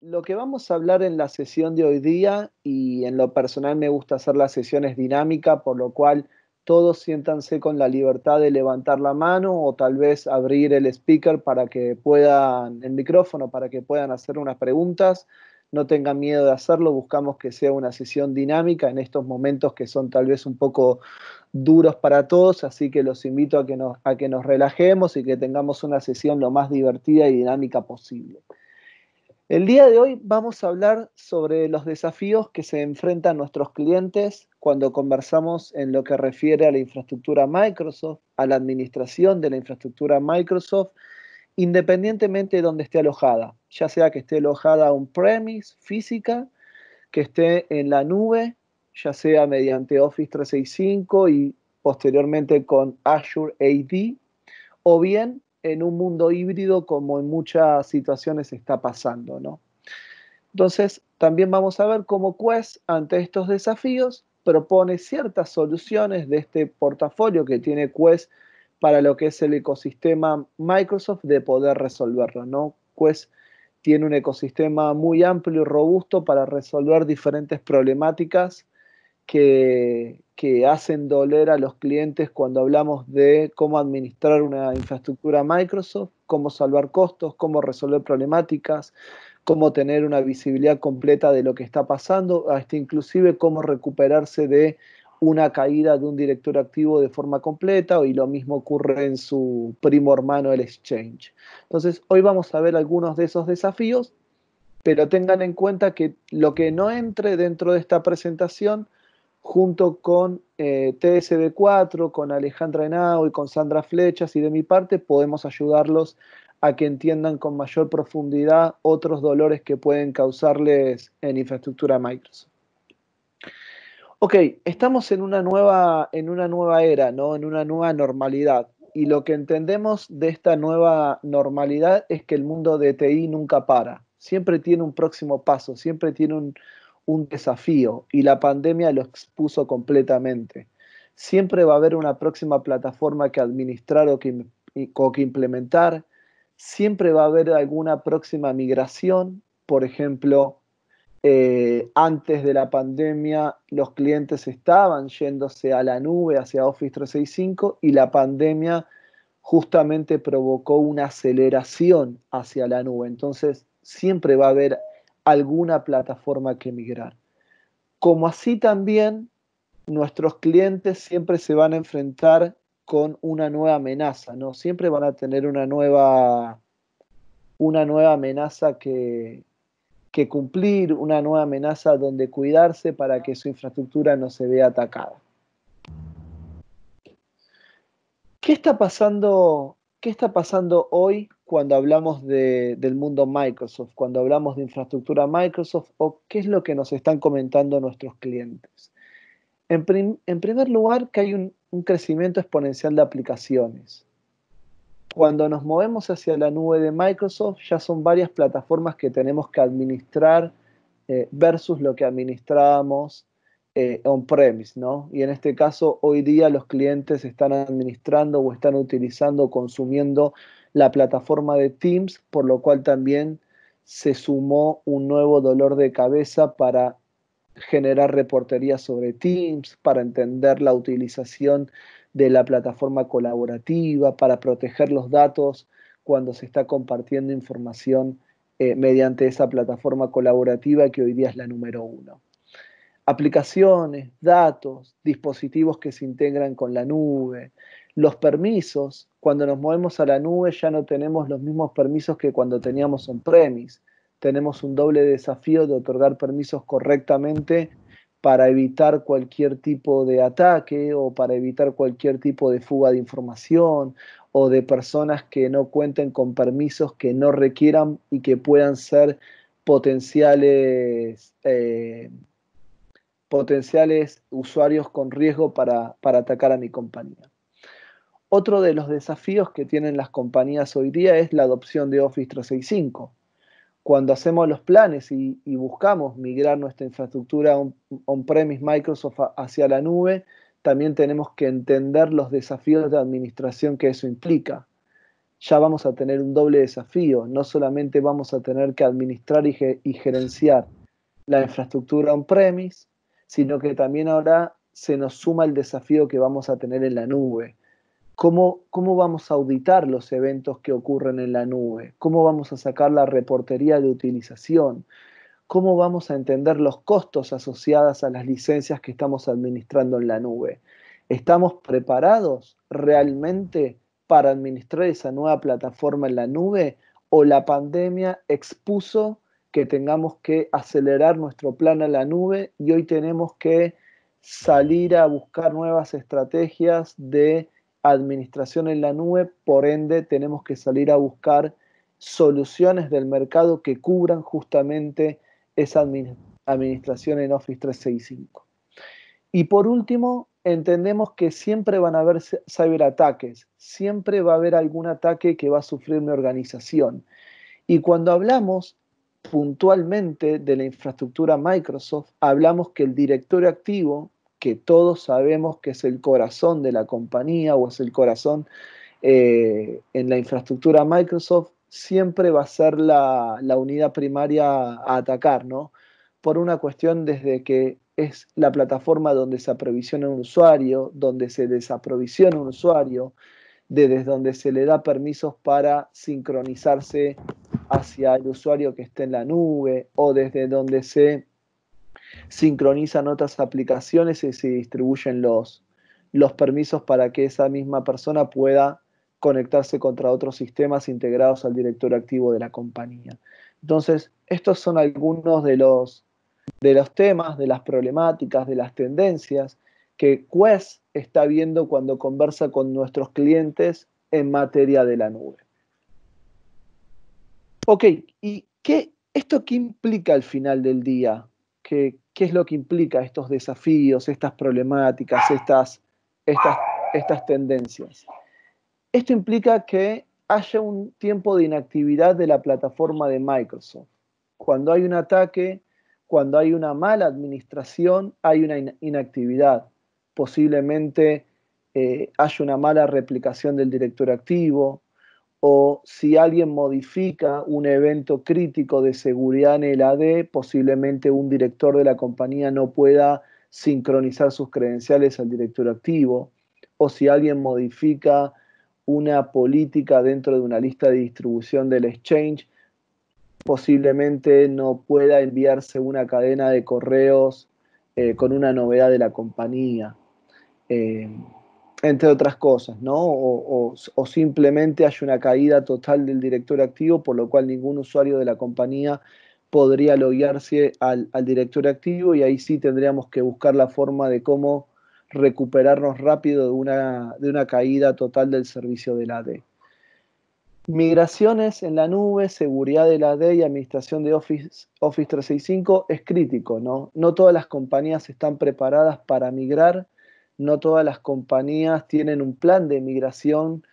Lo que vamos a hablar en la sesión de hoy día, y en lo personal me gusta hacer las sesiones dinámicas, por lo cual todos siéntanse con la libertad de levantar la mano o tal vez abrir el speaker para que puedan, el micrófono para que puedan hacer unas preguntas. No tengan miedo de hacerlo, buscamos que sea una sesión dinámica en estos momentos que son tal vez un poco duros para todos, así que los invito a que nos relajemos y que tengamos una sesión lo más divertida y dinámica posible. El día de hoy vamos a hablar sobre los desafíos que se enfrentan nuestros clientes cuando conversamos en lo que refiere a la infraestructura Microsoft, a la administración de la infraestructura Microsoft, independientemente de donde esté alojada, ya sea que esté alojada on-premise, física, que esté en la nube, ya sea mediante Office 365 y posteriormente con Azure AD, o bien en un mundo híbrido como en muchas situaciones está pasando, ¿no? Entonces, también vamos a ver cómo Quest, ante estos desafíos, propone ciertas soluciones de este portafolio que tiene Quest para lo que es el ecosistema Microsoft de poder resolverlo, ¿no? Quest tiene un ecosistema muy amplio y robusto para resolver diferentes problemáticas que hacen doler a los clientes cuando hablamos de cómo administrar una infraestructura Microsoft, cómo salvar costos, cómo resolver problemáticas, cómo tener una visibilidad completa de lo que está pasando, hasta inclusive cómo recuperarse de una caída de un directorio activo de forma completa, y lo mismo ocurre en su primo hermano, el Exchange. Entonces, hoy vamos a ver algunos de esos desafíos, pero tengan en cuenta que lo que no entre dentro de esta presentación, junto con TSD4, con Alejandra Henao y con Sandra Flechas, y de mi parte, podemos ayudarlos a que entiendan con mayor profundidad otros dolores que pueden causarles en infraestructura Microsoft. Ok, estamos en una nueva era, ¿no? En una nueva normalidad. Y lo que entendemos de esta nueva normalidad es que el mundo de TI nunca para. Siempre tiene un próximo paso, siempre tiene un desafío. Y la pandemia lo expuso completamente. Siempre va a haber una próxima plataforma que administrar o que implementar. Siempre va a haber alguna próxima migración. Por ejemplo, antes de la pandemia, los clientes estaban yéndose a la nube, hacia Office 365, y la pandemia justamente provocó una aceleración hacia la nube. Entonces, siempre va a haber alguna plataforma que migrar. Como así también, nuestros clientes siempre se van a enfrentar con una nueva amenaza, ¿no? Siempre van a tener una nueva amenaza que cumplir, una nueva amenaza donde cuidarse para que su infraestructura no se vea atacada. ¿Qué está pasando hoy cuando hablamos del mundo Microsoft, cuando hablamos de infraestructura Microsoft, o qué es lo que nos están comentando nuestros clientes? En primer lugar, que hay un crecimiento exponencial de aplicaciones. Cuando nos movemos hacia la nube de Microsoft, ya son varias plataformas que tenemos que administrar versus lo que administrábamos on-premise, ¿no? Y en este caso, hoy día los clientes están administrando o están utilizando o consumiendo la plataforma de Teams, por lo cual también se sumó un nuevo dolor de cabeza para generar reportería sobre Teams, para entender la utilización de la plataforma colaborativa, para proteger los datos cuando se está compartiendo información mediante esa plataforma colaborativa que hoy día es la número uno. Aplicaciones, datos, dispositivos que se integran con la nube, los permisos. Cuando nos movemos a la nube ya no tenemos los mismos permisos que cuando teníamos on-premise. Tenemos un doble desafío de otorgar permisos correctamente para evitar cualquier tipo de ataque o para evitar cualquier tipo de fuga de información o de personas que no cuenten con permisos que no requieran y que puedan ser potenciales usuarios con riesgo para atacar a mi compañía. Otro de los desafíos que tienen las compañías hoy día es la adopción de Office 365. Cuando hacemos los planes y buscamos migrar nuestra infraestructura on-premise Microsoft hacia la nube, también tenemos que entender los desafíos de administración que eso implica. ya vamos a tener un doble desafío. No solamente vamos a tener que administrar y gerenciar la infraestructura on-premise, sino que también ahora se nos suma el desafío que vamos a tener en la nube. ¿Cómo vamos a auditar los eventos que ocurren en la nube? ¿Cómo vamos a sacar la reportería de utilización? ¿Cómo vamos a entender los costos asociados a las licencias que estamos administrando en la nube? ¿Estamos preparados realmente para administrar esa nueva plataforma en la nube? ¿O la pandemia expuso que tengamos que acelerar nuestro plan a la nube y hoy tenemos que salir a buscar nuevas estrategias de administración en la nube? Por ende, tenemos que salir a buscar soluciones del mercado que cubran justamente esa administración en Office 365. Y por último, entendemos que siempre van a haber ciberataques, siempre va a haber algún ataque que va a sufrir mi organización. Y cuando hablamos puntualmente de la infraestructura Microsoft, hablamos que el directorio activo, que todos sabemos que es el corazón de la compañía o es el corazón en la infraestructura Microsoft, siempre va a ser la unidad primaria a atacar, ¿no? Por una cuestión desde que es la plataforma donde se aprovisiona un usuario, donde se desaprovisiona un usuario, desde donde se le da permisos para sincronizarse hacia el usuario que esté en la nube, o desde donde se sincronizan otras aplicaciones y se distribuyen los permisos para que esa misma persona pueda conectarse contra otros sistemas integrados al directorio activo de la compañía. Entonces, estos son algunos de los temas, de las problemáticas, de las tendencias que Quest está viendo cuando conversa con nuestros clientes en materia de la nube. Ok, ¿y esto qué implica al final del día? ¿Qué es lo que implica estos desafíos, estas problemáticas, estas tendencias? Esto implica que haya un tiempo de inactividad de la plataforma de Microsoft. Cuando hay un ataque, cuando hay una mala administración, hay una inactividad. Posiblemente haya una mala replicación del directorio activo, o si alguien modifica un evento crítico de seguridad en el AD, posiblemente un director de la compañía no pueda sincronizar sus credenciales al directorio activo, o si alguien modifica una política dentro de una lista de distribución del Exchange, posiblemente no pueda enviarse una cadena de correos con una novedad de la compañía. Entre otras cosas, ¿no? O simplemente hay una caída total del directorio activo, por lo cual ningún usuario de la compañía podría loguearse al directorio activo y ahí sí tendríamos que buscar la forma de cómo recuperarnos rápido de una caída total del servicio del AD. Migraciones en la nube, seguridad del AD y administración de Office 365 es crítico, ¿no? No todas las compañías están preparadas para migrar, no todas las compañías tienen un plan de migración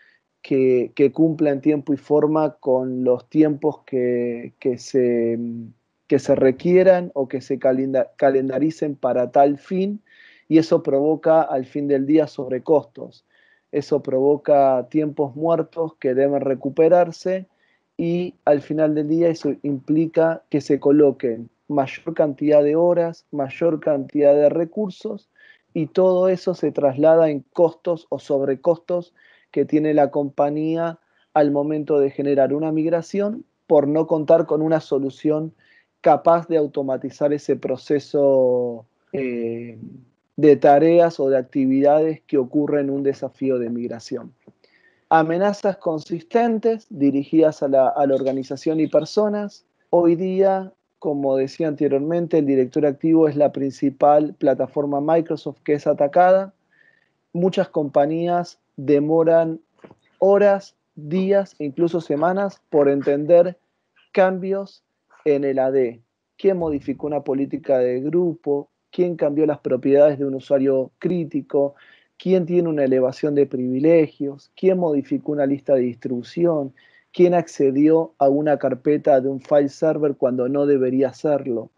que cumpla en tiempo y forma con los tiempos que se requieran o que se calendaricen para tal fin, y eso provoca al fin del día sobrecostos. Eso provoca tiempos muertos que deben recuperarse y al final del día eso implica que se coloquen mayor cantidad de horas, mayor cantidad de recursos y todo eso se traslada en costos o sobrecostos que tiene la compañía al momento de generar una migración por no contar con una solución capaz de automatizar ese proceso de tareas o de actividades que ocurren en un desafío de migración. Amenazas consistentes dirigidas a la organización y personas. Hoy día, como decía anteriormente, el directorio activo es la principal plataforma Microsoft que es atacada. Muchas compañías demoran horas, días e incluso semanas por entender cambios en el AD. ¿Quién modificó una política de grupo? ¿Quién cambió las propiedades de un usuario crítico? ¿Quién tiene una elevación de privilegios? ¿Quién modificó una lista de distribución? ¿Quién accedió a una carpeta de un file server cuando no debería hacerlo?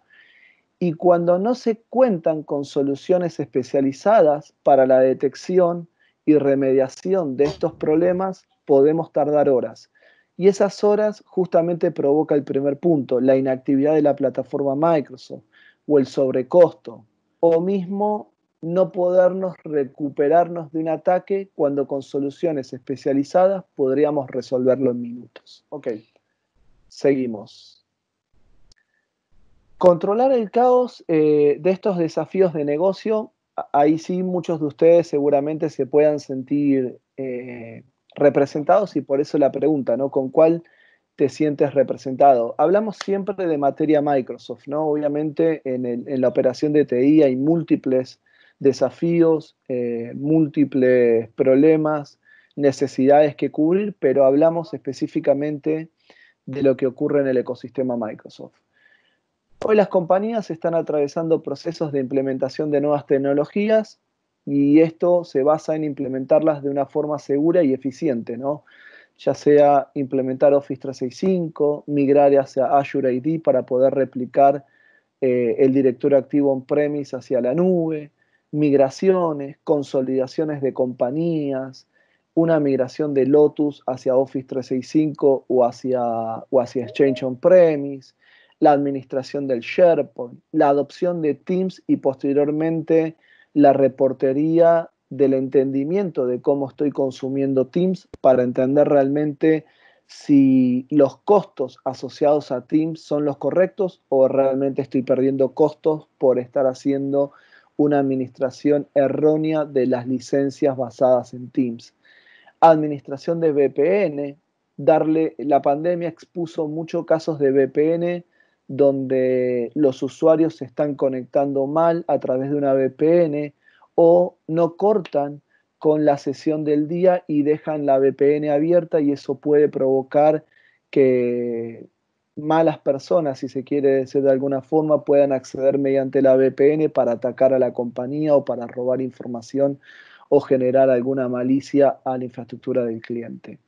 Y cuando no se cuentan con soluciones especializadas para la detección y remediación de estos problemas, podemos tardar horas. Y esas horas justamente provoca el primer punto, la inactividad de la plataforma Microsoft o el sobrecosto, o mismo no podernos recuperarnos de un ataque cuando con soluciones especializadas podríamos resolverlo en minutos. Ok, seguimos. Controlar el caos de estos desafíos de negocio, ahí sí muchos de ustedes seguramente se puedan sentir representados y por eso la pregunta, ¿no? ¿Con cuál te sientes representado? Hablamos siempre de materia Microsoft, ¿no? Obviamente en la operación de TI hay múltiples desafíos, múltiples problemas, necesidades que cubrir, pero hablamos específicamente de lo que ocurre en el ecosistema Microsoft. Hoy las compañías están atravesando procesos de implementación de nuevas tecnologías y esto se basa en implementarlas de una forma segura y eficiente, ¿no? Ya sea implementar Office 365, migrar hacia Azure AD para poder replicar el directorio activo on-premise hacia la nube, migraciones, consolidaciones de compañías, una migración de Lotus hacia Office 365 o hacia Exchange on-premise, la administración del SharePoint, la adopción de Teams y posteriormente la reportería del entendimiento de cómo estoy consumiendo Teams para entender realmente si los costos asociados a Teams son los correctos o realmente estoy perdiendo costos por estar haciendo una administración errónea de las licencias basadas en Teams. Administración de VPN, la pandemia expuso muchos casos de VPN donde los usuarios se están conectando mal a través de una VPN o no cortan con la sesión del día y dejan la VPN abierta y eso puede provocar que malas personas, si se quiere decir de alguna forma, puedan acceder mediante la VPN para atacar a la compañía o para robar información o generar alguna malicia a la infraestructura del cliente.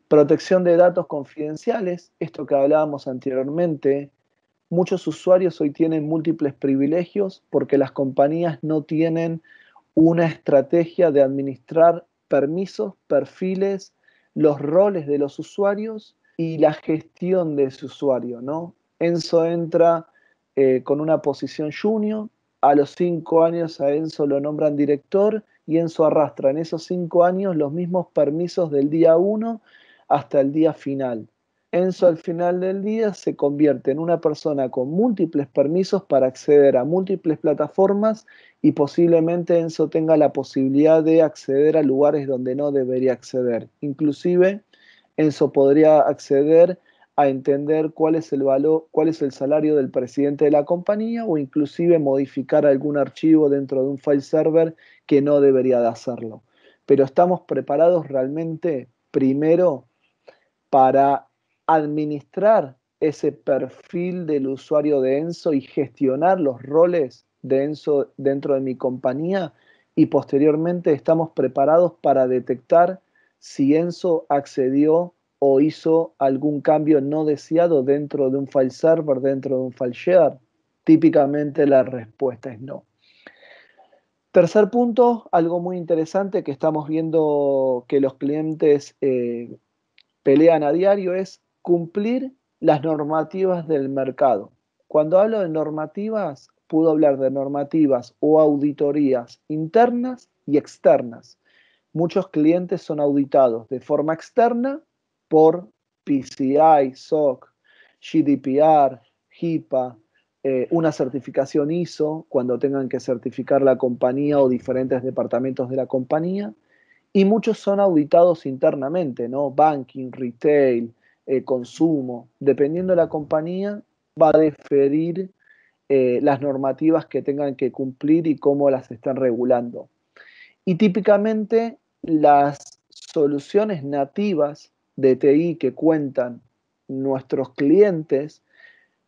Protección de datos confidenciales, esto que hablábamos anteriormente. Muchos usuarios hoy tienen múltiples privilegios porque las compañías no tienen una estrategia de administrar permisos, perfiles, los roles de los usuarios y la gestión de ese usuario, ¿no? Enzo entra con una posición junior, a los 5 años a Enzo lo nombran director y Enzo arrastra en esos 5 años los mismos permisos del día 1 hasta el día final. Enzo al final del día se convierte en una persona con múltiples permisos para acceder a múltiples plataformas y posiblemente Enzo tenga la posibilidad de acceder a lugares donde no debería acceder. Inclusive Enzo podría acceder a entender cuál es el valor, cuál es el salario del presidente de la compañía o inclusive modificar algún archivo dentro de un file server que no debería de hacerlo. Pero estamos preparados realmente primero para administrar ese perfil del usuario de Enzo y gestionar los roles de Enzo dentro de mi compañía y posteriormente estamos preparados para detectar si Enzo accedió o hizo algún cambio no deseado dentro de un file server, dentro de un file share. Típicamente la respuesta es no. Tercer punto, algo muy interesante que estamos viendo que los clientes pelean a diario es cumplir las normativas del mercado. Cuando hablo de normativas, puedo hablar de normativas o auditorías internas y externas. Muchos clientes son auditados de forma externa por PCI, SOC, GDPR, HIPAA, una certificación ISO cuando tengan que certificar la compañía o diferentes departamentos de la compañía y muchos son auditados internamente, ¿no? Banking, retail, consumo. Dependiendo de la compañía, va a diferir las normativas que tengan que cumplir y cómo las están regulando. Y típicamente las soluciones nativas de TI que cuentan nuestros clientes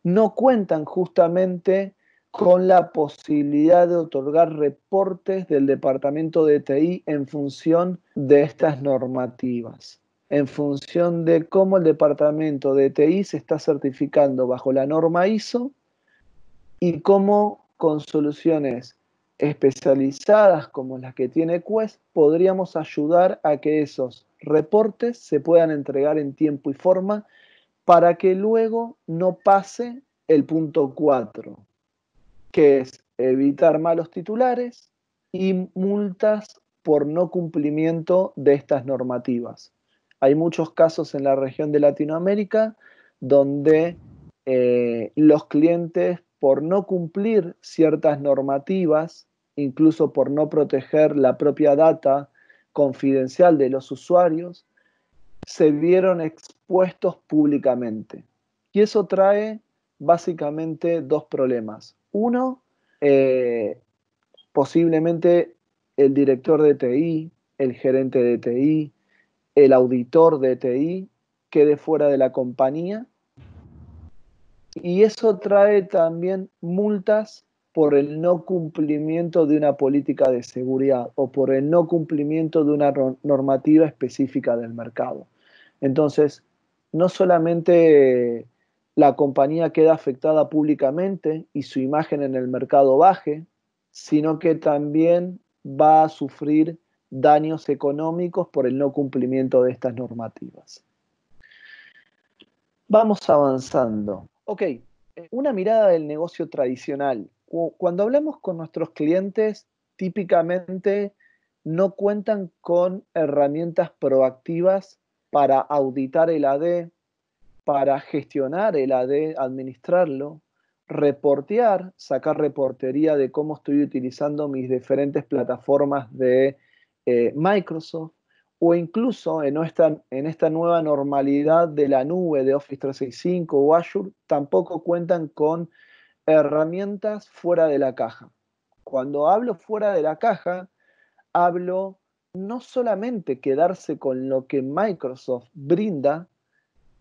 no cuentan justamente con la posibilidad de otorgar reportes del departamento de TI en función de estas normativas, en función de cómo el departamento de TI se está certificando bajo la norma ISO y cómo con soluciones especializadas como las que tiene Quest podríamos ayudar a que esos reportes se puedan entregar en tiempo y forma para que luego no pase el punto 4, que es evitar malos titulares y multas por no cumplimiento de estas normativas. Hay muchos casos en la región de Latinoamérica donde los clientes, por no cumplir ciertas normativas, incluso por no proteger la propia data confidencial de los usuarios, se vieron expuestos públicamente. Y eso trae básicamente dos problemas. Uno, eh, posiblemente el director de TI, el gerente de TI, el auditor de TI quede fuera de la compañía, y eso trae también multas por el no cumplimiento de una política de seguridad o por el no cumplimiento de una normativa específica del mercado. Entonces, no solamente la compañía queda afectada públicamente y su imagen en el mercado baje, sino que también va a sufrir daños económicos por el no cumplimiento de estas normativas. Vamos avanzando. Ok, una mirada del negocio tradicional. Cuando hablamos con nuestros clientes, típicamente no cuentan con herramientas proactivas para auditar el AD, para gestionar el AD, administrarlo, reportear, sacar reportería de cómo estoy utilizando mis diferentes plataformas de Microsoft, o incluso en esta nueva normalidad de la nube de Office 365 o Azure, tampoco cuentan con herramientas fuera de la caja. Cuando hablo fuera de la caja, hablo no solamente quedarse con lo que Microsoft brinda,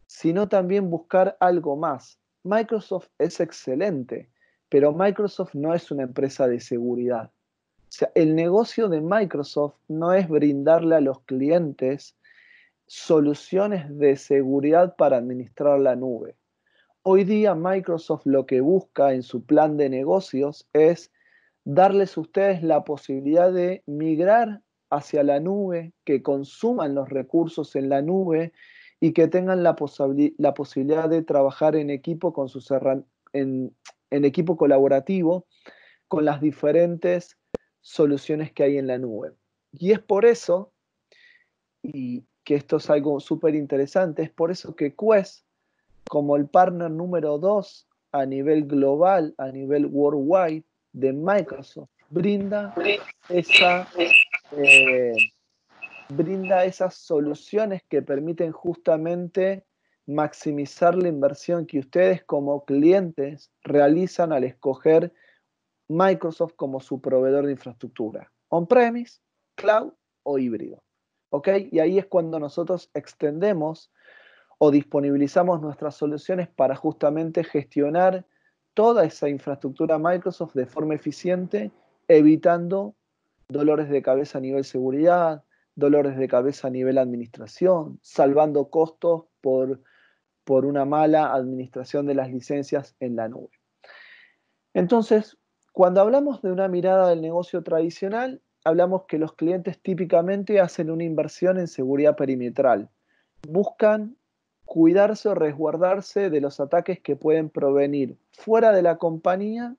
sino también buscar algo más. Microsoft es excelente, pero Microsoft no es una empresa de seguridad. O sea, el negocio de Microsoft no es brindarle a los clientes soluciones de seguridad para administrar la nube. Hoy día Microsoft lo que busca en su plan de negocios es darles a ustedes la posibilidad de migrar hacia la nube, que consuman los recursos en la nube y que tengan la posibilidad de trabajar en equipo con sus en equipo colaborativo con las diferentes soluciones que hay en la nube. Y es por eso, y que esto es algo súper interesante, es por eso que Quest, como el partner número 2 a nivel global, a nivel worldwide de Microsoft, esa, eh, brinda esas soluciones que permiten justamente maximizar la inversión que ustedes como clientes realizan al escoger Microsoft como su proveedor de infraestructura, on-premise, cloud o híbrido. ¿Ok? Y ahí es cuando nosotros extendemos o disponibilizamos nuestras soluciones para justamente gestionar toda esa infraestructura Microsoft de forma eficiente, evitando dolores de cabeza a nivel seguridad, dolores de cabeza a nivel administración, salvando costos por una mala administración de las licencias en la nube. Entonces, cuando hablamos de una mirada del negocio tradicional, hablamos que los clientes típicamente hacen una inversión en seguridad perimetral. Buscan cuidarse o resguardarse de los ataques que pueden provenir fuera de la compañía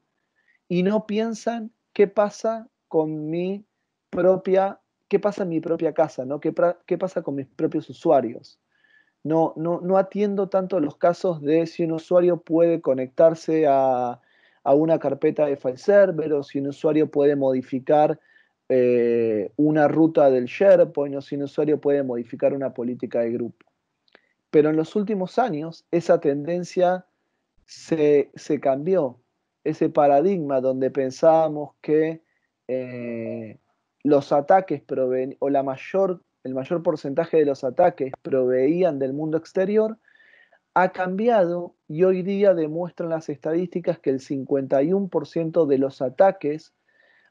y no piensan qué pasa con mi qué pasa en mi propia casa, ¿no? ¿Qué pasa con mis propios usuarios? No atiendo tanto los casos de si un usuario puede conectarse a una carpeta de file server o si un usuario puede modificar una ruta del SharePoint o si un usuario puede modificar una política de grupo. Pero en los últimos años esa tendencia se cambió. Ese paradigma donde pensábamos que los ataques o el mayor porcentaje de los ataques proveían del mundo exterior, ha cambiado y hoy día demuestran las estadísticas que el 51% de los ataques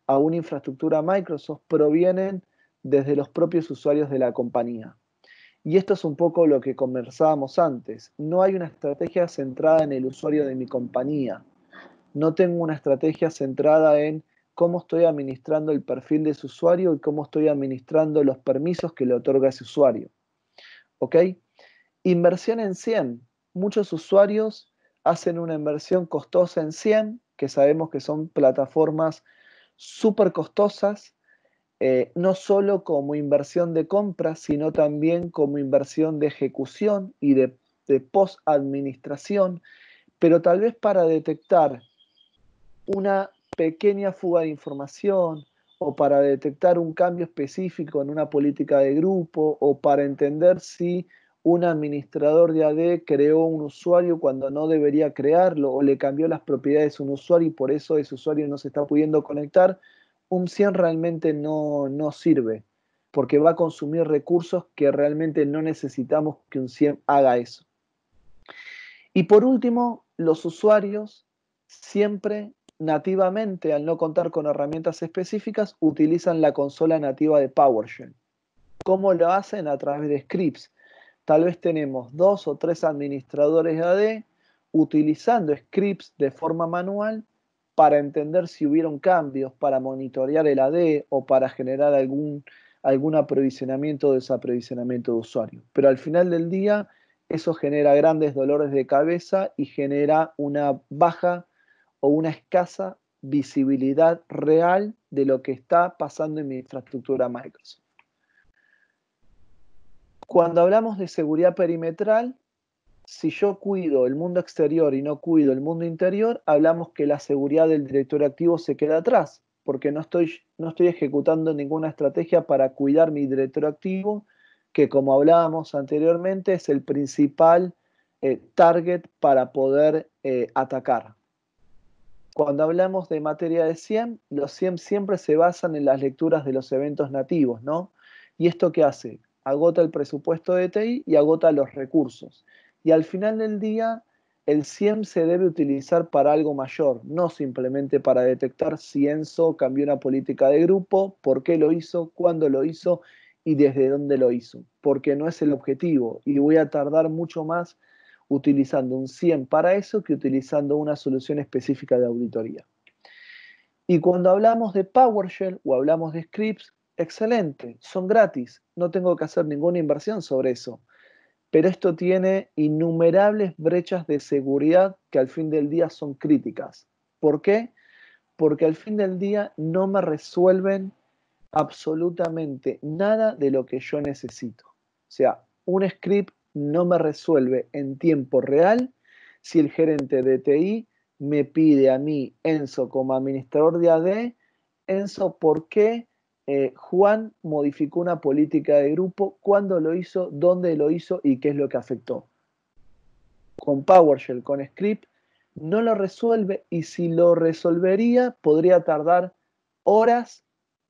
a una infraestructura Microsoft provienen desde los propios usuarios de la compañía. Y esto es un poco lo que conversábamos antes. No hay una estrategia centrada en el usuario de mi compañía. No tengo una estrategia centrada en cómo estoy administrando el perfil de ese usuario y cómo estoy administrando los permisos que le otorga ese usuario. ¿ok? Inversión en SIEM. Muchos usuarios hacen una inversión costosa en SIEM, que sabemos que son plataformas súper costosas, no solo como inversión de compra, sino también como inversión de ejecución y de post-administración, pero tal vez para detectar una pequeña fuga de información o para detectar un cambio específico en una política de grupo o para entender si un administrador de AD creó un usuario cuando no debería crearlo o le cambió las propiedades a un usuario y por eso ese usuario no se está pudiendo conectar, un SIEM realmente no sirve porque va a consumir recursos que realmente no necesitamos que un SIEM haga eso. Y por último, los usuarios siempre nativamente, al no contar con herramientas específicas, utilizan la consola nativa de PowerShell. ¿Cómo lo hacen? A través de scripts. Tal vez tenemos 2 o 3 administradores de AD utilizando scripts de forma manual para entender si hubieron cambios, para monitorear el AD o para generar algún aprovisionamiento o desaprovisionamiento de usuario. Pero al final del día, eso genera grandes dolores de cabeza y genera una baja o una escasa visibilidad real de lo que está pasando en mi infraestructura Microsoft. Cuando hablamos de seguridad perimetral, si yo cuido el mundo exterior y no cuido el mundo interior, hablamos que la seguridad del directorio activo se queda atrás, porque no estoy ejecutando ninguna estrategia para cuidar mi directorio activo, que como hablábamos anteriormente es el principal target para poder atacar. Cuando hablamos de materia de SIEM, los SIEM siempre se basan en las lecturas de los eventos nativos, ¿no? ¿Y esto qué hace? Agota el presupuesto de TI y agota los recursos. Y al final del día, el SIEM se debe utilizar para algo mayor, no simplemente para detectar si Enzo cambió una política de grupo, por qué lo hizo, cuándo lo hizo y desde dónde lo hizo, porque no es el objetivo y voy a tardar mucho más utilizando un SIEM para eso que utilizando una solución específica de auditoría. Y cuando hablamos de PowerShell o hablamos de scripts, excelente, son gratis, no tengo que hacer ninguna inversión sobre eso. Pero esto tiene innumerables brechas de seguridad que al fin del día son críticas. ¿Por qué? Porque al fin del día no me resuelven absolutamente nada de lo que yo necesito. O sea, un script no me resuelve en tiempo real si el gerente de TI me pide a mí, Enzo, como administrador de AD, Enzo, ¿por qué Juan modificó una política de grupo? ¿Cuándo lo hizo? ¿Dónde lo hizo? ¿Y qué es lo que afectó? Con PowerShell, con script, no lo resuelve y si lo resolvería podría tardar horas,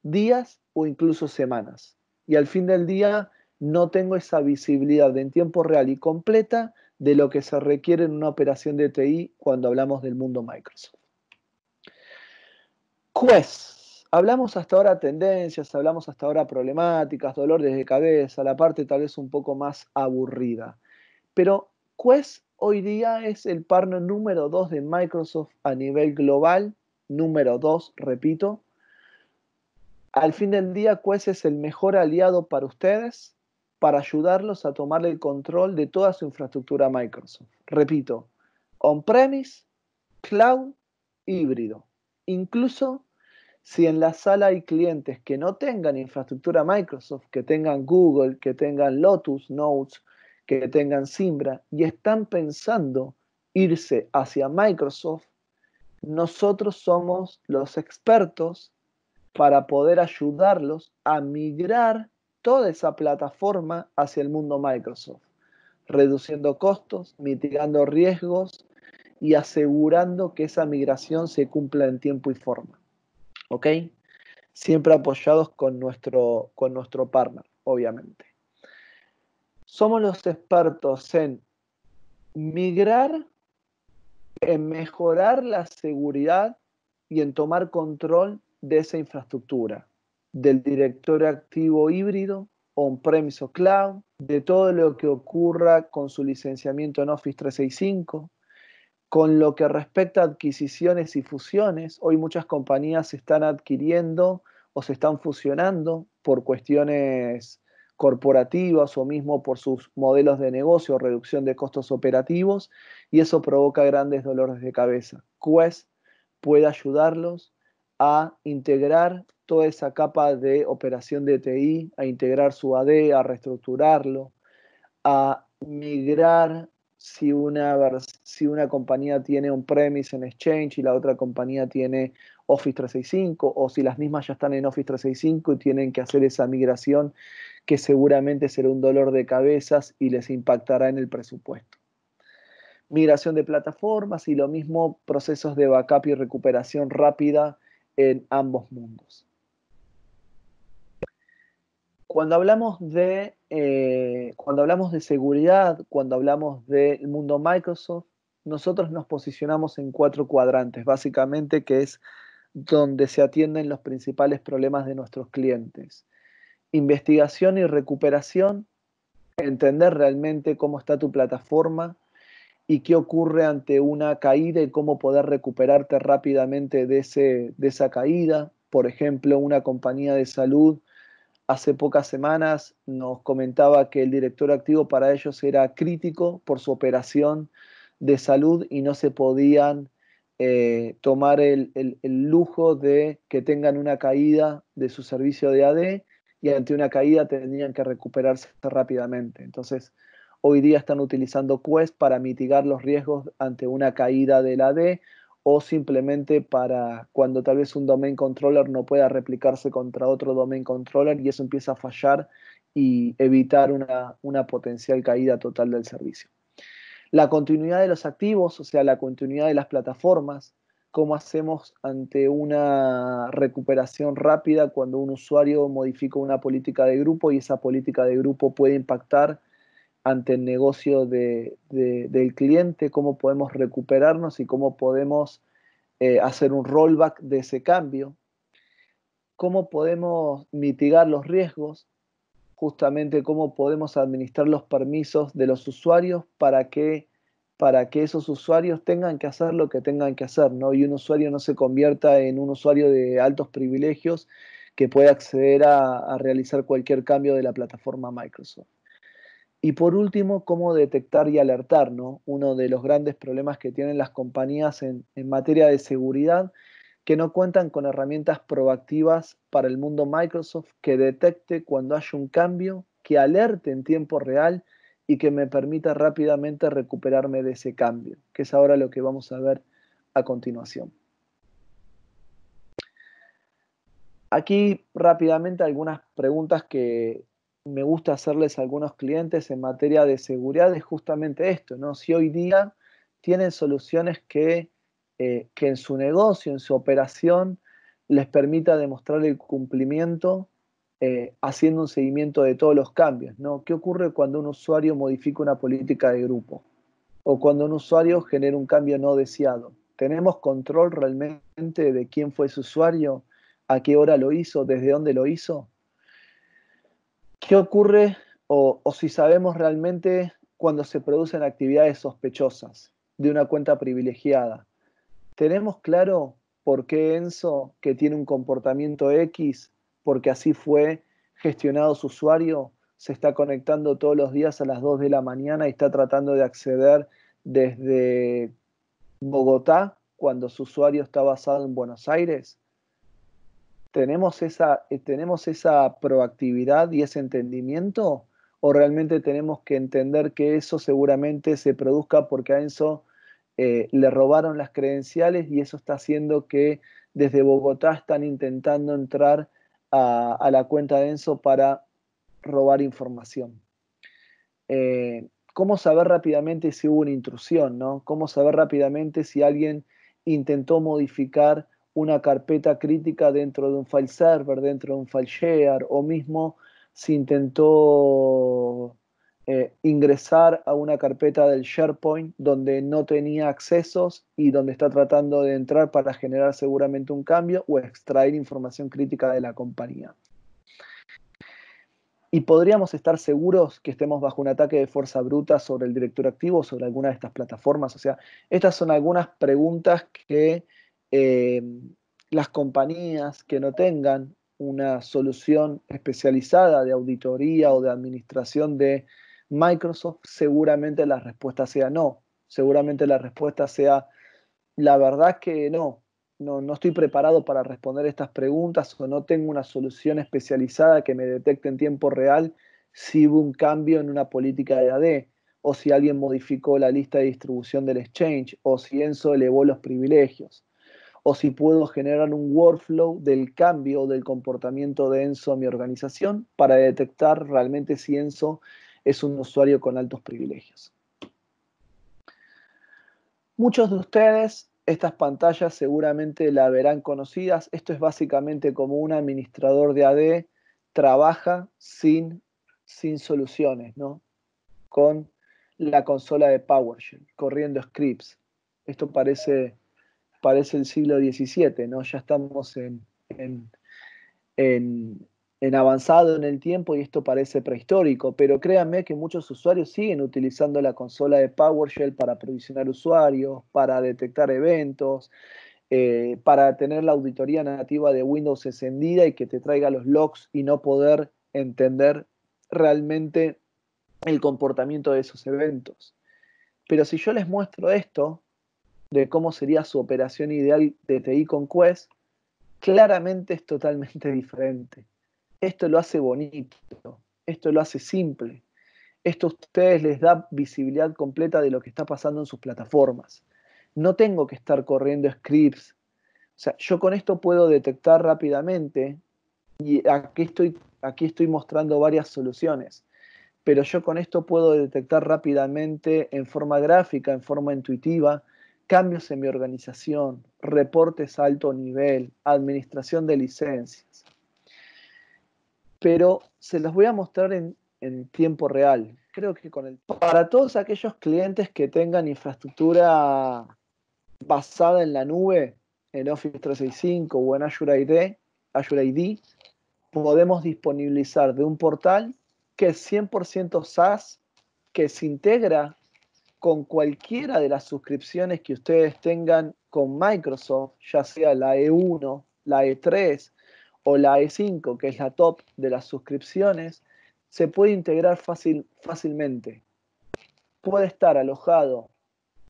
días o incluso semanas. Y al fin del día no tengo esa visibilidad en tiempo real y completa de lo que se requiere en una operación de TI cuando hablamos del mundo Microsoft. Quest. Hablamos hasta ahora tendencias, hablamos hasta ahora problemáticas, dolores de cabeza, la parte tal vez un poco más aburrida. Pero Quest hoy día es el partner número 2 de Microsoft a nivel global, número 2, repito. Al fin del día, Quest es el mejor aliado para ustedes para ayudarlos a tomar el control de toda su infraestructura Microsoft. Repito, on-premise, cloud, híbrido. Incluso si en la sala hay clientes que no tengan infraestructura Microsoft, que tengan Google, que tengan Lotus Notes, que tengan Zimbra y están pensando irse hacia Microsoft, nosotros somos los expertos para poder ayudarlos a migrar toda esa plataforma hacia el mundo Microsoft, reduciendo costos, mitigando riesgos y asegurando que esa migración se cumpla en tiempo y forma. ¿Ok? Siempre apoyados con nuestro partner, obviamente. Somos los expertos en migrar, en mejorar la seguridad y en tomar control de esa infraestructura, del directorio activo híbrido, on-premise o cloud, de todo lo que ocurra con su licenciamiento en Office 365, con lo que respecta a adquisiciones y fusiones. Hoy muchas compañías se están adquiriendo o se están fusionando por cuestiones corporativas o mismo por sus modelos de negocio o reducción de costos operativos, y eso provoca grandes dolores de cabeza. Quest puede ayudarlos a integrar toda esa capa de operación de TI, a integrar su AD, a reestructurarlo, a migrar si una compañía tiene on-premise en Exchange y la otra compañía tiene Office 365, o si las mismas ya están en Office 365 y tienen que hacer esa migración, que seguramente será un dolor de cabezas y les impactará en el presupuesto. Migración de plataformas y lo mismo procesos de backup y recuperación rápida en ambos mundos. Cuando hablamos de seguridad, cuando hablamos del mundo Microsoft, nosotros nos posicionamos en 4 cuadrantes, básicamente, que es donde se atienden los principales problemas de nuestros clientes. Investigación y recuperación, entender realmente cómo está tu plataforma y qué ocurre ante una caída y cómo poder recuperarte rápidamente de esa caída. Por ejemplo, una compañía de salud hace pocas semanas nos comentaba que el director activo para ellos era crítico por su operación de salud y no se podían tomar el lujo de que tengan una caída de su servicio de AD, y ante una caída tendrían que recuperarse rápidamente. Entonces, hoy día están utilizando Quest para mitigar los riesgos ante una caída del AD, o simplemente para cuando tal vez un domain controller no pueda replicarse contra otro domain controller y eso empieza a fallar y evitar una potencial caída total del servicio. La continuidad de los activos, o sea, la continuidad de las plataformas, cómo hacemos ante una recuperación rápida cuando un usuario modifica una política de grupo y esa política de grupo puede impactar ante el negocio del cliente, cómo podemos recuperarnos y cómo podemos hacer un rollback de ese cambio, cómo podemos mitigar los riesgos, justamente cómo podemos administrar los permisos de los usuarios para que esos usuarios tengan que hacer lo que tengan que hacer, ¿no? Y un usuario no se convierta en un usuario de altos privilegios que pueda acceder a realizar cualquier cambio de la plataforma Microsoft. Y por último, cómo detectar y alertar, ¿no? Uno de los grandes problemas que tienen las compañías en materia de seguridad, que no cuentan con herramientas proactivas para el mundo Microsoft que detecte cuando haya un cambio, que alerte en tiempo real y que me permita rápidamente recuperarme de ese cambio, que es ahora lo que vamos a ver a continuación. Aquí rápidamente algunas preguntas que me gusta hacerles a algunos clientes en materia de seguridad es justamente esto, ¿no? Si hoy día tienen soluciones que en su negocio, en su operación, les permita demostrar el cumplimiento haciendo un seguimiento de todos los cambios, ¿no? ¿Qué ocurre cuando un usuario modifica una política de grupo? O cuando un usuario genera un cambio no deseado. ¿Tenemos control realmente de quién fue ese usuario? ¿A qué hora lo hizo? ¿Desde dónde lo hizo? ¿Qué ocurre o si sabemos realmente cuando se producen actividades sospechosas de una cuenta privilegiada? ¿Tenemos claro por qué Enzo, que tiene un comportamiento X, porque así fue gestionado su usuario, se está conectando todos los días a las 2 de la mañana y está tratando de acceder desde Bogotá cuando su usuario está basado en Buenos Aires? ¿Tenemos esa proactividad y ese entendimiento? ¿O realmente tenemos que entender que eso seguramente se produzca porque a Enzo le robaron las credenciales y eso está haciendo que desde Bogotá están intentando entrar a la cuenta de Enzo para robar información? ¿Cómo saber rápidamente si hubo una intrusión, ¿no? ¿Cómo saber rápidamente si alguien intentó modificar una carpeta crítica dentro de un file server, dentro de un file share, o mismo si intentó ingresar a una carpeta del SharePoint donde no tenía accesos y donde está tratando de entrar para generar seguramente un cambio o extraer información crítica de la compañía? Y podríamos estar seguros que estemos bajo un ataque de fuerza bruta sobre el director activo, sobre alguna de estas plataformas. O sea, estas son algunas preguntas que las compañías que no tengan una solución especializada de auditoría o de administración de Microsoft, seguramente la respuesta sea no. Seguramente la respuesta sea, la verdad es que no estoy preparado para responder estas preguntas o no tengo una solución especializada que me detecte en tiempo real si hubo un cambio en una política de AD, o si alguien modificó la lista de distribución del exchange, o si Enso elevó los privilegios, o si puedo generar un workflow del cambio del comportamiento de Enso en mi organización para detectar realmente si Enso es un usuario con altos privilegios. Muchos de ustedes estas pantallas seguramente la verán conocidas. Esto es básicamente como un administrador de AD trabaja sin soluciones, ¿no? Con la consola de PowerShell, corriendo scripts. Esto parece el siglo XVII, ¿no? Ya estamos en, en avanzado en el tiempo y esto parece prehistórico, pero créanme que muchos usuarios siguen utilizando la consola de PowerShell para provisionar usuarios, para detectar eventos, para tener la auditoría nativa de Windows encendida y que te traiga los logs y no poder entender realmente el comportamiento de esos eventos. Pero si yo les muestro esto, de cómo sería su operación ideal de TI con Quest, claramente es totalmente diferente. Esto lo hace bonito, esto lo hace simple, esto a ustedes les da visibilidad completa de lo que está pasando en sus plataformas. No tengo que estar corriendo scripts. O sea, yo con esto puedo detectar rápidamente, y aquí estoy mostrando varias soluciones, pero yo con esto puedo detectar rápidamente en forma gráfica, en forma intuitiva, cambios en mi organización, reportes a alto nivel, administración de licencias. Pero se los voy a mostrar en tiempo real. Creo que para todos aquellos clientes que tengan infraestructura basada en la nube, en Office 365 o en Azure ID, podemos disponibilizar de un portal que es 100% SaaS, que se integra con cualquiera de las suscripciones que ustedes tengan con Microsoft, ya sea la E1, la E3 o la E5, que es la top de las suscripciones, se puede integrar fácilmente. Puede estar alojado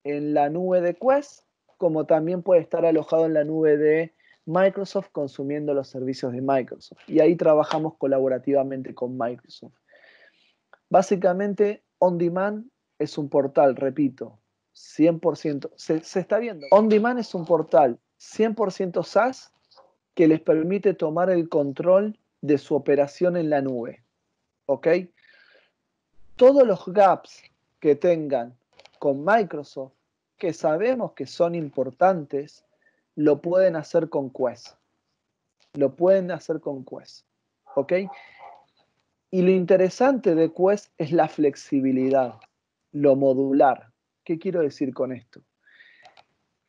en la nube de Quest, como también puede estar alojado en la nube de Microsoft consumiendo los servicios de Microsoft. Y ahí trabajamos colaborativamente con Microsoft. Básicamente, On Demand es un portal, repito, 100%. Se está viendo. On Demand es un portal 100% SaaS que les permite tomar el control de su operación en la nube. ¿Ok? Todos los gaps que tengan con Microsoft, que sabemos que son importantes, lo pueden hacer con Quest. Lo pueden hacer con Quest. ¿Ok? Y lo interesante de Quest es la flexibilidad, lo modular. ¿Qué quiero decir con esto?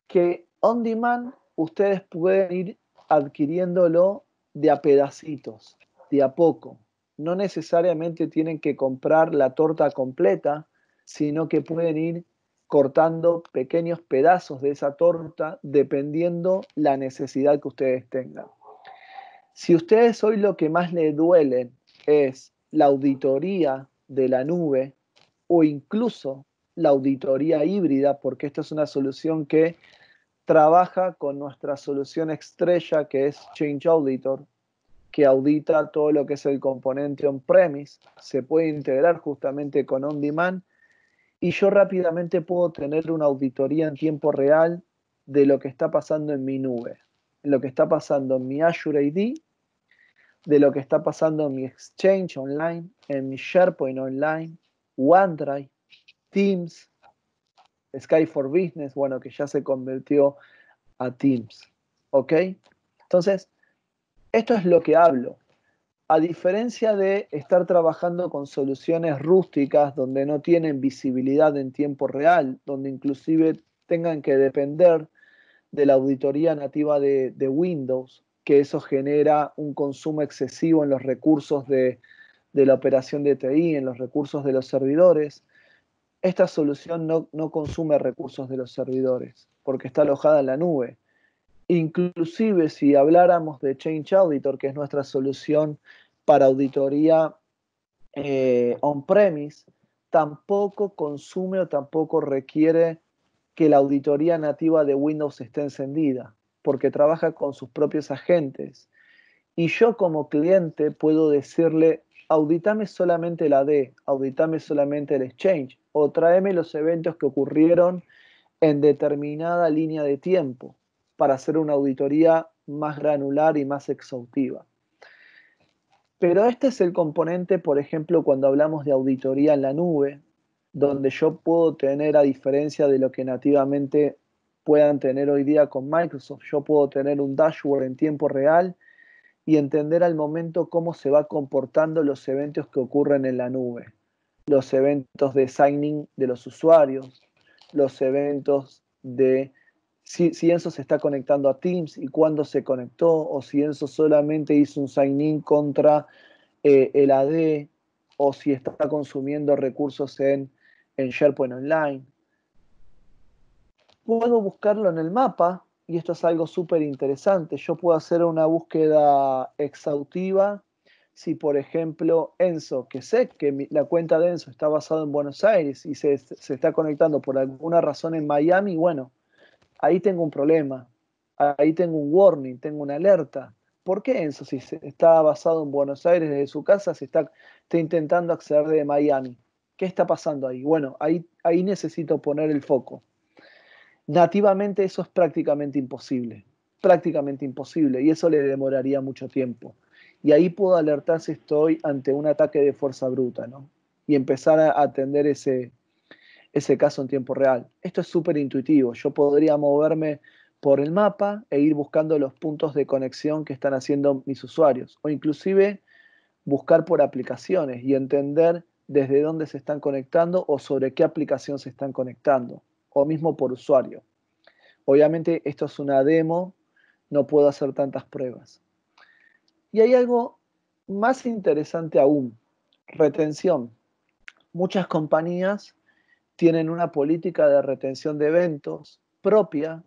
Que on demand ustedes pueden ir adquiriéndolo de a pedacitos, de a poco. No necesariamente tienen que comprar la torta completa, sino que pueden ir cortando pequeños pedazos de esa torta dependiendo la necesidad que ustedes tengan. Si ustedes hoy lo que más les duele es la auditoría de la nube o incluso la auditoría híbrida, porque esta es una solución que trabaja con nuestra solución estrella que es Change Auditor, que audita todo lo que es el componente on-premise, se puede integrar justamente con on-demand y yo rápidamente puedo tener una auditoría en tiempo real de lo que está pasando en mi nube, lo que está pasando en mi Azure ID, de lo que está pasando en mi Exchange online, en mi SharePoint online, OneDrive, Teams, Skype for Business, bueno, que ya se convirtió a Teams. ¿Ok? Entonces, esto es lo que hablo. A diferencia de estar trabajando con soluciones rústicas donde no tienen visibilidad en tiempo real, donde inclusive tengan que depender de la auditoría nativa de Windows, que eso genera un consumo excesivo en los recursos de la operación de TI, en los recursos de los servidores. Esta solución no consume recursos de los servidores porque está alojada en la nube. Inclusive si habláramos de Change Auditor, que es nuestra solución para auditoría on-premise, tampoco consume o tampoco requiere que la auditoría nativa de Windows esté encendida, porque trabaja con sus propios agentes. Y yo como cliente puedo decirle, auditame solamente la D, auditame solamente el Exchange, o tráeme los eventos que ocurrieron en determinada línea de tiempo para hacer una auditoría más granular y más exhaustiva. Pero este es el componente, por ejemplo, cuando hablamos de auditoría en la nube, donde yo puedo tener, a diferencia de lo que nativamente puedan tener hoy día con Microsoft, yo puedo tener un dashboard en tiempo real y entender al momento cómo se va comportando los eventos que ocurren en la nube. Los eventos de signing de los usuarios, los eventos de si Enzo se está conectando a Teams y cuándo se conectó, o si Enzo solamente hizo un sign-in contra el AD, o si está consumiendo recursos en SharePoint Online. Puedo buscarlo en el mapa, y esto es algo súper interesante. Yo puedo hacer una búsqueda exhaustiva si, por ejemplo, Enzo, que sé que la cuenta de Enzo está basada en Buenos Aires y se está conectando por alguna razón en Miami, bueno, ahí tengo un problema, ahí tengo un warning, tengo una alerta. ¿Por qué Enzo, si está basado en Buenos Aires desde su casa, está intentando acceder de Miami? ¿Qué está pasando ahí? Bueno, ahí necesito poner el foco. Nativamente eso es prácticamente imposible, y eso le demoraría mucho tiempo. Y ahí puedo alertar si estoy ante un ataque de fuerza bruta, ¿no? Y empezar a atender ese caso en tiempo real. Esto es súper intuitivo. Yo podría moverme por el mapa e ir buscando los puntos de conexión que están haciendo mis usuarios, o inclusive buscar por aplicaciones y entender desde dónde se están conectando o sobre qué aplicación se están conectando, o mismo por usuario. Obviamente esto es una demo, no puedo hacer tantas pruebas. Y hay algo más interesante aún, retención. Muchas compañías tienen una política de retención de eventos propia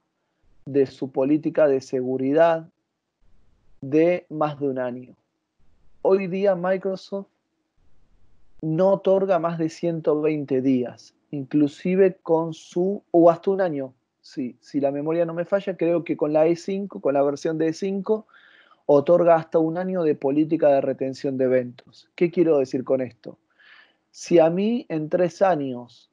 de su política de seguridad de más de un año. Hoy día Microsoft no otorga más de 120 días, inclusive o hasta un año. Sí, si la memoria no me falla, creo que con la E5, con la versión de E5, otorga hasta un año de política de retención de eventos. ¿Qué quiero decir con esto? Si a mí en 3 años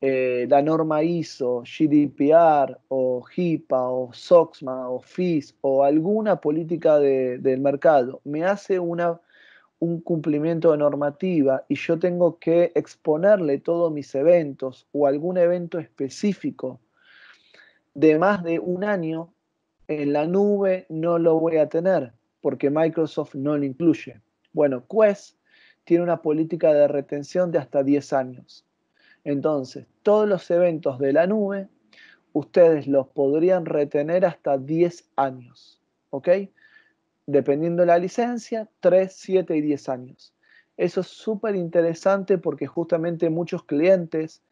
la norma ISO, GDPR o HIPAA o SOXMA o FIS o alguna política del mercado me hace un cumplimiento de normativa y yo tengo que exponerle todos mis eventos o algún evento específico de más de un año, en la nube no lo voy a tener porque Microsoft no lo incluye. Bueno, Quest tiene una política de retención de hasta 10 años. Entonces, todos los eventos de la nube, ustedes los podrían retener hasta 10 años, ¿ok? Dependiendo de la licencia, 3, 7 y 10 años. Eso es súper interesante porque justamente muchos clientes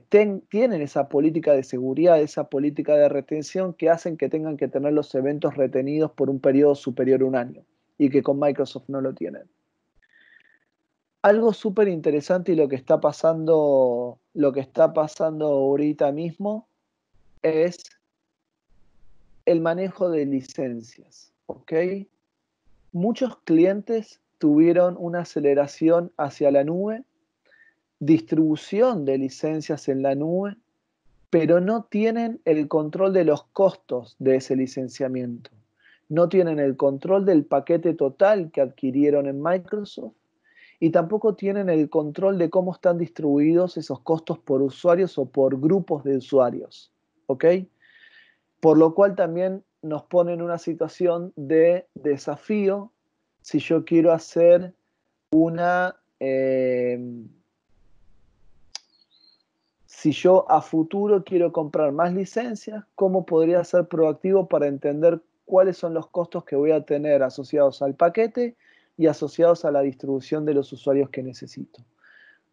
tienen esa política de seguridad, esa política de retención que hacen que tengan que tener los eventos retenidos por un periodo superior a un año y que con Microsoft no lo tienen. Algo súper interesante y lo que está pasando ahorita mismo es el manejo de licencias, ¿ok? Muchos clientes tuvieron una aceleración hacia la nube, distribución de licencias en la nube, pero no tienen el control de los costos de ese licenciamiento. No tienen el control del paquete total que adquirieron en Microsoft y tampoco tienen el control de cómo están distribuidos esos costos por usuarios o por grupos de usuarios, ¿ok? Por lo cual también nos pone en una situación de desafío si yo quiero hacer una, si yo a futuro quiero comprar más licencias, ¿cómo podría ser proactivo para entender cuáles son los costos que voy a tener asociados al paquete y asociados a la distribución de los usuarios que necesito?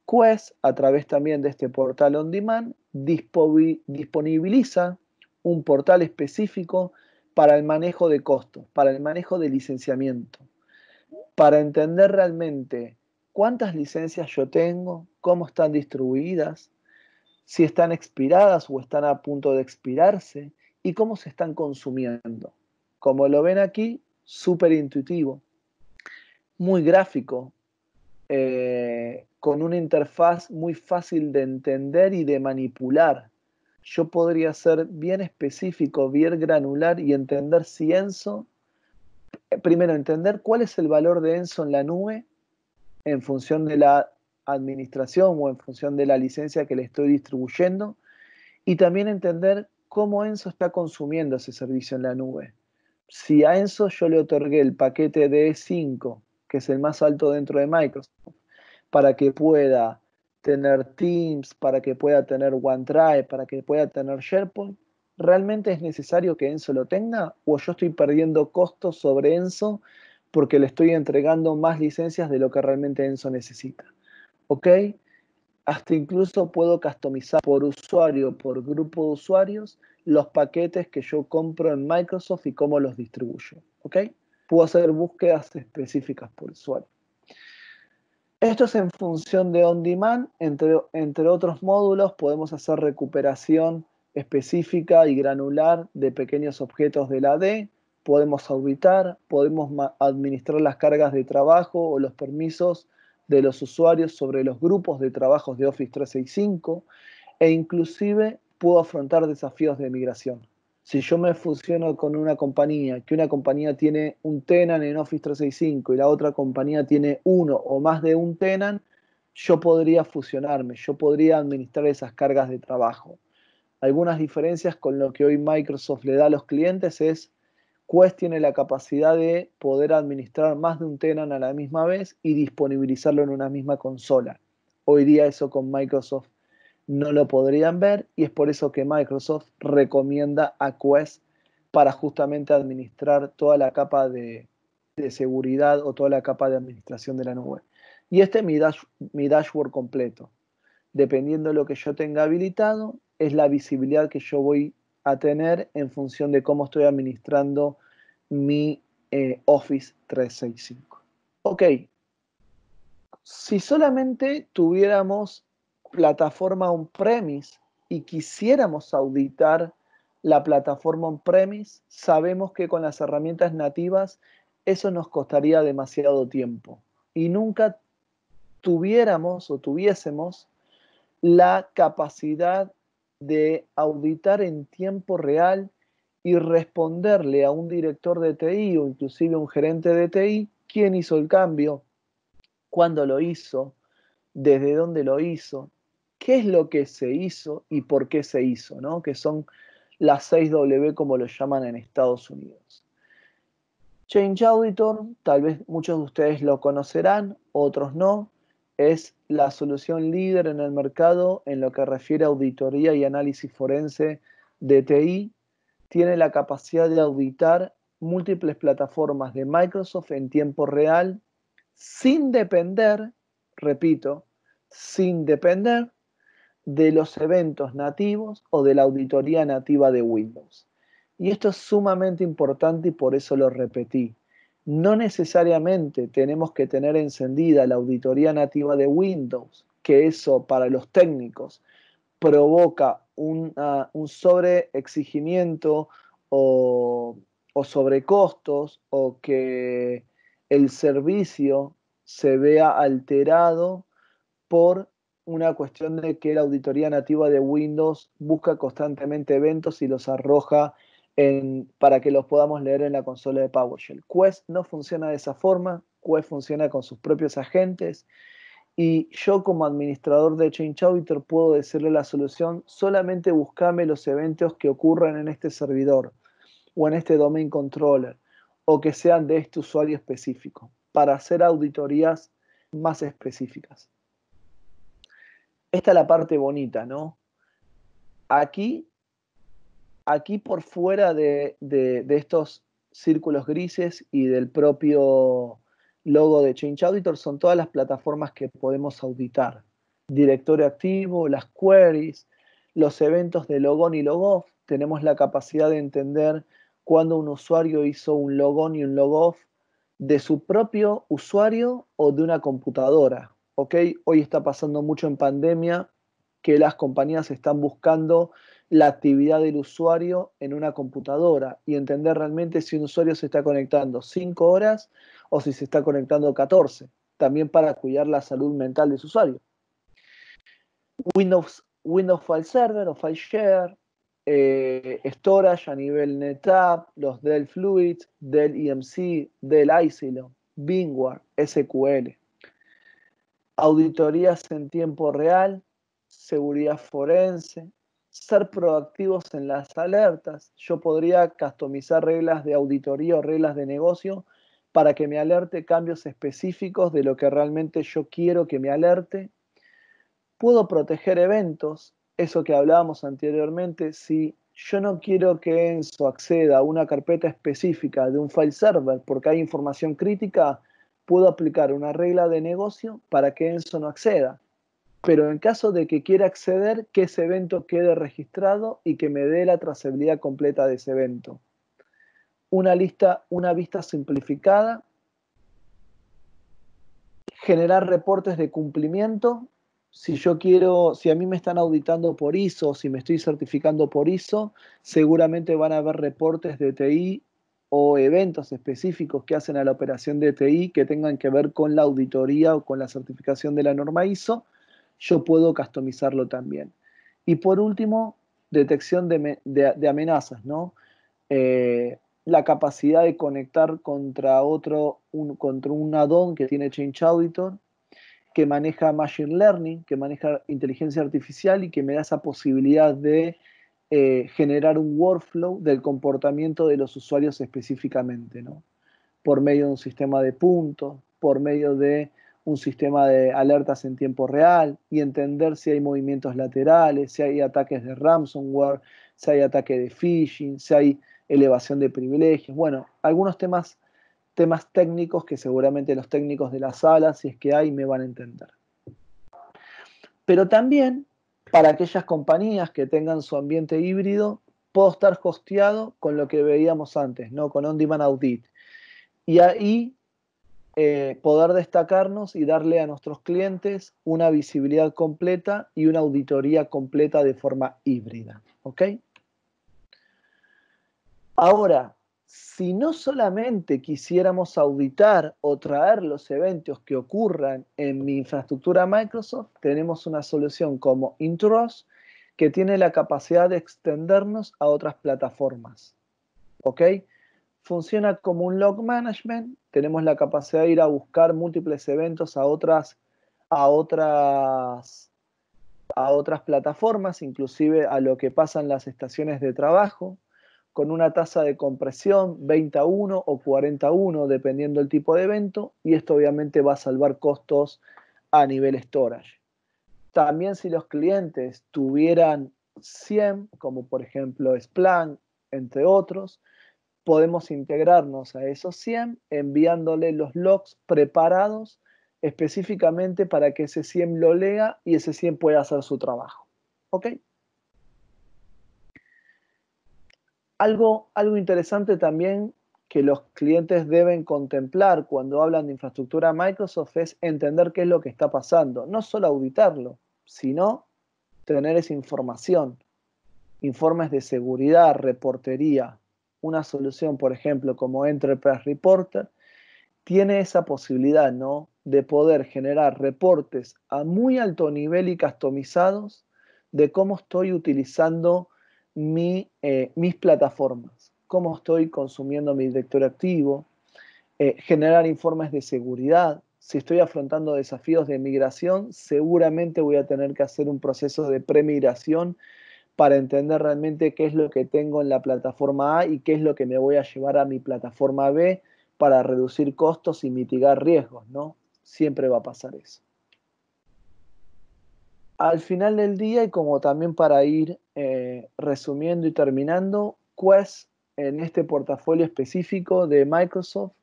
Quest, a través también de este portal on demand, disponibiliza un portal específico para el manejo de costos, para el manejo de licenciamiento, para entender realmente cuántas licencias yo tengo, cómo están distribuidas, si están expiradas o están a punto de expirarse y cómo se están consumiendo. Como lo ven aquí, súper intuitivo, muy gráfico, con una interfaz muy fácil de entender y de manipular. Yo podría ser bien específico, bien granular y entender si Enso, primero entender cuál es el valor de Enso en la nube en función de la administración o en función de la licencia que le estoy distribuyendo, y también entender cómo Enso está consumiendo ese servicio en la nube. Si a Enso yo le otorgué el paquete de E5, que es el más alto dentro de Microsoft, para que pueda tener Teams, para que pueda tener OneDrive, para que pueda tener SharePoint, ¿realmente es necesario que Enso lo tenga? ¿O yo estoy perdiendo costos sobre Enso porque le estoy entregando más licencias de lo que realmente Enso necesita? ¿Ok? Hasta incluso puedo customizar por usuario, por grupo de usuarios, los paquetes que yo compro en Microsoft y cómo los distribuyo. ¿Ok? Puedo hacer búsquedas específicas por usuario. Esto es en función de on demand, entre otros módulos podemos hacer recuperación específica y granular de pequeños objetos de la AD, podemos auditar, podemos administrar las cargas de trabajo o los permisos de los usuarios sobre los grupos de trabajos de Office 365 e inclusive puedo afrontar desafíos de migración. Si yo me fusiono con una compañía, que una compañía tiene un tenant en Office 365 y la otra compañía tiene uno o más de un tenant, yo podría fusionarme, yo podría administrar esas cargas de trabajo. Algunas diferencias con lo que hoy Microsoft le da a los clientes es Quest tiene la capacidad de poder administrar más de un tenant a la misma vez y disponibilizarlo en una misma consola. Hoy día eso con Microsoft no lo podrían ver y es por eso que Microsoft recomienda a Quest para justamente administrar toda la capa de seguridad o toda la capa de administración de la nube. Y este es mi dashboard completo. Dependiendo de lo que yo tenga habilitado, es la visibilidad que yo voy a tener en función de cómo estoy administrando mi Office 365. Ok, si solamente tuviéramos plataforma on-premise y quisiéramos auditar la plataforma on-premise, sabemos que con las herramientas nativas eso nos costaría demasiado tiempo y nunca tuviéramos o tuviésemos la capacidad de auditar en tiempo real y responderle a un director de TI o inclusive a un gerente de TI quién hizo el cambio, cuándo lo hizo, desde dónde lo hizo, qué es lo que se hizo y por qué se hizo, ¿no? Que son las 6W como lo llaman en Estados Unidos. Change Auditor, tal vez muchos de ustedes lo conocerán, otros no, es la solución líder en el mercado en lo que refiere a auditoría y análisis forense de TI. Tiene la capacidad de auditar múltiples plataformas de Microsoft en tiempo real sin depender, repito, sin depender de los eventos nativos o de la auditoría nativa de Windows. Y esto es sumamente importante y por eso lo repetí. No necesariamente tenemos que tener encendida la auditoría nativa de Windows, que eso para los técnicos provoca un sobreexigimiento o, o sobrecostos o que el servicio se vea alterado por una cuestión de que la auditoría nativa de Windows busca constantemente eventos y los arroja para que los podamos leer en la consola de PowerShell. Quest no funciona de esa forma, Quest funciona con sus propios agentes y yo como administrador de Change Auditor puedo decirle la solución, solamente buscame los eventos que ocurran en este servidor o en este domain controller o que sean de este usuario específico para hacer auditorías más específicas. Esta es la parte bonita, ¿no? Aquí por fuera de estos círculos grises y del propio logo de Change Auditor son todas las plataformas que podemos auditar. Directorio activo, las queries, los eventos de logon y logoff. tenemos la capacidad de entender cuando un usuario hizo un logón y un logoff de su propio usuario o de una computadora. ¿Ok? Hoy está pasando mucho en pandemia que las compañías están buscando la actividad del usuario en una computadora y entender realmente si un usuario se está conectando 5 horas o si se está conectando 14, también para cuidar la salud mental de su usuario. Windows File Server o File Share, Storage a nivel NetApp, los Dell Fluids, Dell EMC, Dell Isilon, VMware, SQL. Auditorías en tiempo real, seguridad forense, ser proactivos en las alertas. Yo podría customizar reglas de auditoría o reglas de negocio para que me alerte cambios específicos de lo que realmente yo quiero que me alerte. Puedo proteger eventos, eso que hablábamos anteriormente. Si yo no quiero que Enzo acceda a una carpeta específica de un file server porque hay información crítica, puedo aplicar una regla de negocio para que Enzo no acceda. Pero en caso de que quiera acceder, que ese evento quede registrado y que me dé la trazabilidad completa de ese evento. Una vista simplificada, generar reportes de cumplimiento. Si a mí me están auditando por ISO, si me estoy certificando por ISO, seguramente van a haber reportes de TI o eventos específicos que hacen a la operación de TI que tengan que ver con la auditoría o con la certificación de la norma ISO. Yo puedo customizarlo también. Y por último, detección de amenazas, ¿no? La capacidad de conectar contra un add-on que tiene Change Auditor, que maneja Machine Learning, que maneja inteligencia artificial y que me da esa posibilidad de generar un workflow del comportamiento de los usuarios específicamente, ¿no? Por medio de un sistema de puntos, por medio de un sistema de alertas en tiempo real y entender si hay movimientos laterales, si hay ataques de ransomware, si hay ataque de phishing, si hay elevación de privilegios. Bueno, algunos temas técnicos que seguramente los técnicos de la sala, si es que hay, me van a entender. Pero también para aquellas compañías que tengan su ambiente híbrido, puedo estar hosteado con lo que veíamos antes, ¿no? Con On-Demand Audit. Y ahí poder destacarnos y darle a nuestros clientes una visibilidad completa y una auditoría completa de forma híbrida. ¿Ok? Ahora, si no solamente quisiéramos auditar o traer los eventos que ocurran en mi infraestructura Microsoft, tenemos una solución como Intros que tiene la capacidad de extendernos a otras plataformas. ¿Ok? Funciona como un log management, tenemos la capacidad de ir a buscar múltiples eventos a otras, a otras plataformas, inclusive a lo que pasa en las estaciones de trabajo, con una tasa de compresión 20:1 o 40:1, dependiendo del tipo de evento, y esto obviamente va a salvar costos a nivel storage. También si los clientes tuvieran SIEM, como por ejemplo Splunk, entre otros, podemos integrarnos a esos SIEM enviándole los logs preparados específicamente para que ese SIEM lo lea y ese SIEM pueda hacer su trabajo. ¿Ok? Algo interesante también que los clientes deben contemplar cuando hablan de infraestructura Microsoft es entender qué es lo que está pasando. No solo auditarlo, sino tener esa información. Informes de seguridad, reportería. Una solución, por ejemplo, como Enterprise Reporter, tiene esa posibilidad, ¿no? De poder generar reportes a muy alto nivel y customizados de cómo estoy utilizando mis plataformas, cómo estoy consumiendo mi directorio activo, generar informes de seguridad. Si estoy afrontando desafíos de migración, seguramente voy a tener que hacer un proceso de premigración para entender realmente qué es lo que tengo en la plataforma A y qué es lo que me voy a llevar a mi plataforma B para reducir costos y mitigar riesgos, ¿no? Siempre va a pasar eso. Al final del día, y como también para ir resumiendo y terminando, Quest en este portafolio específico de Microsoft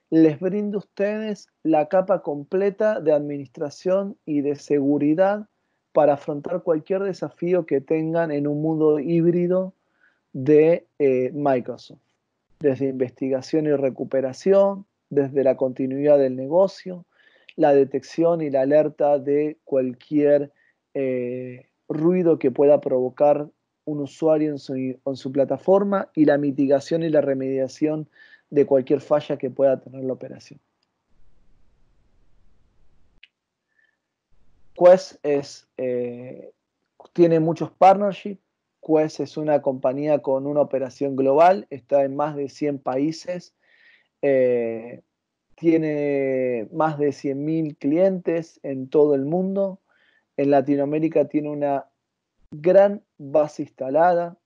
les brinda a ustedes la capa completa de administración y de seguridad para afrontar cualquier desafío que tengan en un mundo híbrido de Microsoft, desde investigación y recuperación, desde la continuidad del negocio, la detección y la alerta de cualquier ruido que pueda provocar un usuario en su plataforma y la mitigación y la remediación de cualquier falla que pueda tener la operación. Quest tiene muchos partnerships. Quest es una compañía con una operación global, está en más de 100 países, tiene más de 100.000 clientes en todo el mundo. En Latinoamérica tiene una gran base instalada,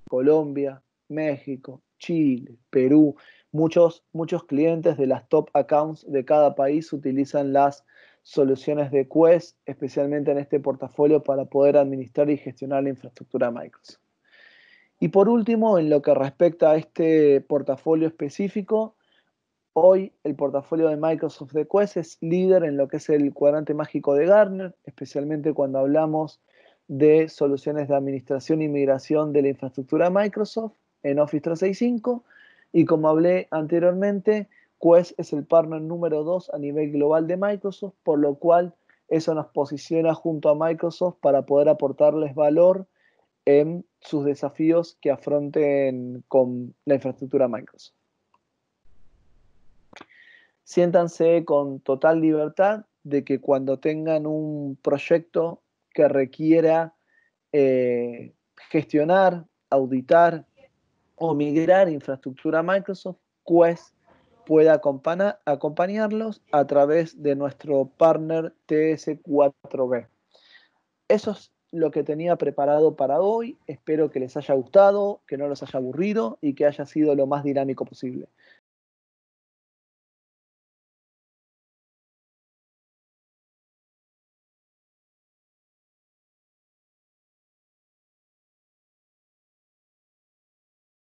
Colombia, México, Chile, Perú. Muchos clientes de las top accounts de cada país utilizan las soluciones de Quest, especialmente en este portafolio, para poder administrar y gestionar la infraestructura Microsoft. Y por último, en lo que respecta a este portafolio específico, hoy el portafolio de Microsoft de Quest es líder en lo que es el cuadrante mágico de Gartner, especialmente cuando hablamos de soluciones de administración y migración de la infraestructura Microsoft en Office 365. Y como hablé anteriormente, Quest es el partner número 2 a nivel global de Microsoft, por lo cual eso nos posiciona junto a Microsoft para poder aportarles valor en sus desafíos que afronten con la infraestructura Microsoft. Siéntanse con total libertad de que cuando tengan un proyecto que requiera gestionar, auditar o migrar infraestructura a Microsoft, Quest puede acompañarlos a través de nuestro partner TS4B. Eso es lo que tenía preparado para hoy. Espero que les haya gustado, que no los haya aburrido y que haya sido lo más dinámico posible.